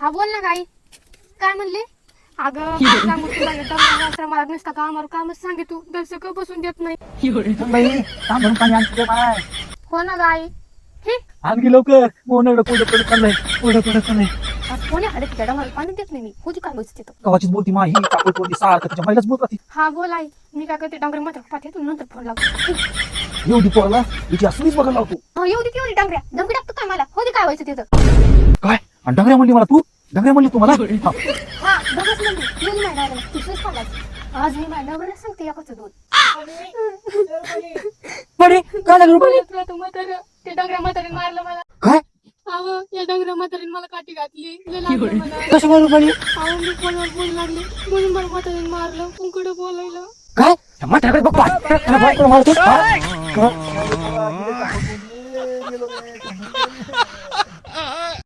हा बोल ना गाई. काय म्हणले? अगं काय सांगू तुला, डॉक्टर मला नुसता कामावर कामच सांगे, तू दर्शक बसून देत नाही. बाई काम भरून पाणी आणते बाय. हो ना गाई. हे आणखी लवकर मोहन एवढं पुढे चाललंय पुढे चाललंय. आज कोणी हाडे तिच्या डोंगराला पाणी देत नाही मी. होती काय बस तिथं. कवाचीच बोलती मा ही चाकू बोलती सारखं तिच्या महिलाच बोलत राहते. हा बोल आई. मी काय करते, डांगरे मात्र पाहते, तू नंतर फोन लावतो. एवढी पोराला हिची असलीच बघायला लावतो. एवढी तेवढी डांगऱ्या धमकी टाकतो काय मला. होती काय व्हायचं तिथं. काय आणि डांगऱ्या म्हणली मला तू डांगऱ्या म्हणली तू मला हा. हा बघच म्हणते मुली माझ्या डांगऱ्या तुझंच पाडायचं. आज मी माझ्या डांगऱ्याला सांगते एकाचं दोन. बरे काय लागलं रुपाली? तू म्हातारं, ते डांगऱ्या म्हातारीने मारलं मला. काय अहो या डांगऱ्या म्हातारीने मला काठी घातली. लय लागलं मला. कशामुळे रुपाली? अहो मी फोनवर बोलू लागले म्हणून मला म्हातारीने मारलं. कुंकडं बोलायला. काय म्हाताऱ्याकडे बघ पाय. त्याला बायकोला मारतो. हा?